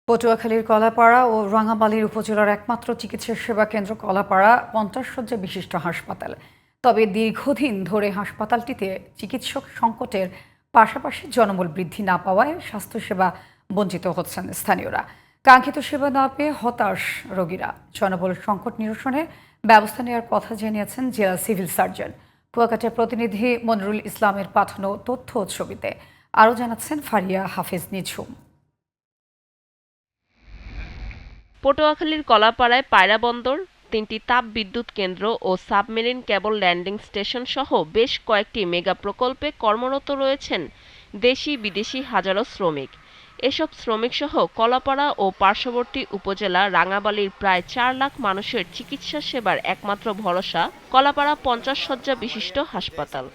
পটুয়াখালীর কলাপাড়া ও রাঙামালীর উপজেলার একমাত্র চিকিৎসা সেবা কেন্দ্র কলাপাড়া 50 শয্যা বিশিষ্ট হাসপাতাল। তবে দীর্ঘদিন ধরে হাসপাতালটিতে চিকিৎসক সংকটের পাশাপাশি জনবল বৃদ্ধি না পাওয়ায় স্বাস্থ্যসেবা বঞ্চিত হচ্ছেন স্থানীয়রা। কাঙ্ক্ষিত সেবা না পেয়ে হতাশ রোগীরা। জনবল সংকট নিরসনে ব্যবস্থা নেওয়ার কথা জানিয়েছেন জেলা সিভিল সার্জন। কুয়াকাটার প্রতিনিধি মনিরুল ইসলামের পাঠানো তথ্য ও ছবিতে আরও জানাচ্ছেন ফারিয়া হাফেজ নিঝুম। পটুয়াখালীর কলাপাড়ায় পায়রা বন্দর, 3টি তাপ বিদ্যুৎ কেন্দ্র ও সাবমেরিন কেবল ল্যান্ডিং স্টেশন সহ বেশ কয়েকটি মেগা প্রকল্পে কর্মরত রয়েছেন দেশি বিদেশি হাজারো শ্রমিক। এসব শ্রমিক সহ কলাপাড়া ও পার্শ্ববর্তী উপজেলা রাঙামালীর প্রায় 4 লাখ মানুষের চিকিৎসা সেবার একমাত্র ভরসা কলাপাড়া 50 শয্যা বিশিষ্ট হাসপাতাল।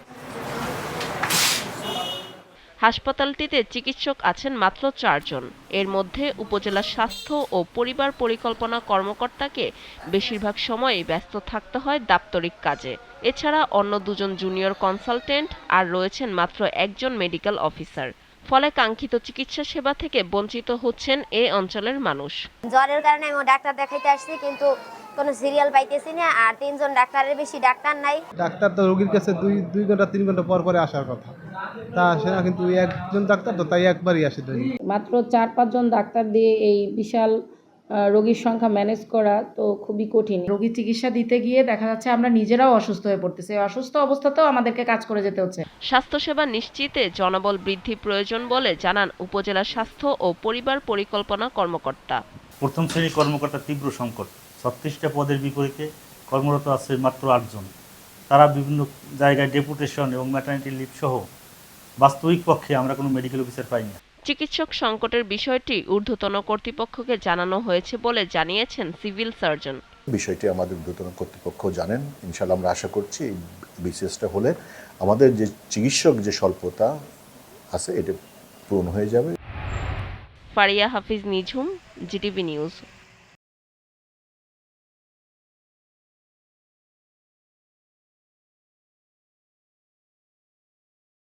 হাসপাতালটিতে চিকিৎসক আছেন মাত্র 4 জন। এর মধ্যে উপজেলা স্বাস্থ্য ও পরিবার পরিকল্পনা কর্মকর্তাকে বেশিরভাগ সময়ই ব্যস্ত থাকতে হয় দাপ্তরিক কাজে। এছাড়া অন্য 2 জন জুনিয়র কনসালটেন্ট আর রয়েছেন মাত্র 1 জন মেডিকেল অফিসার। ফলে কাঙ্ক্ষিত চিকিৎসা সেবা থেকে বঞ্চিত হচ্ছেন এই অঞ্চলের মানুষ। জ্বরের কারণে আমি ডাক্তার দেখাইতে আসছি, কিন্তু কোনো সিরিয়াল পাইতেছি না, আর 3 জন ডাক্তারের বেশি ডাক্তার নাই। ডাক্তার তো রোগীর কাছে দুই ঘন্টা 3 ঘন্টা পর পরে আসার কথা, তা আসে না। কিন্তু একজন ডাক্তার তো তাই একবারই আসে। মাত্র 4-5 জন ডাক্তার দিয়ে এই বিশাল রোগীর সংখ্যা ম্যানেজ করা তো খুবই কঠিন। রোগী চিকিৎসা দিতে গিয়ে দেখা যাচ্ছে আমরা নিজেরাও অসুস্থ হয়ে পড়তেছি। অসুস্থ অবস্থাতেও আমাদেরকে কাজ করে যেতে হচ্ছে। স্বাস্থ্যসেবা নিশ্চিতে জনবল বৃদ্ধি প্রয়োজন বলে জানান উপজেলা স্বাস্থ্য ও পরিবার পরিকল্পনা কর্মকর্তা। প্রথম শ্রেণীর কর্মকর্তা তীব্র সংকট। 36টা পদের বিপরীতে কর্মরত আছে মাত্র 8 জন। তারা বিভিন্ন জায়গায় ডেপুটেশন এবং ম্যাটারনিটি লিভ সহ বাস্তবিক পক্ষে আমরা কোনো মেডিকেল অফিসার পাই না। চিকিৎসক সংকটের বিষয়টি ঊর্ধ্বতন কর্তৃপক্ষকে জানানো হয়েছে বলে জানিয়েছেন সিভিল সার্জন। বিষয়টি আমাদের ঊর্ধ্বতন কর্তৃপক্ষ জানেন। ইনশাআল্লাহ আমরা আশা করছি এই বিসিএসটা হলে আমাদের যে চিকিৎসক যে স্বল্পতা আছে এটা পূরণ হয়ে যাবে। ফারিয়া হাফিজ নিঝুম, জিটিভি নিউজ।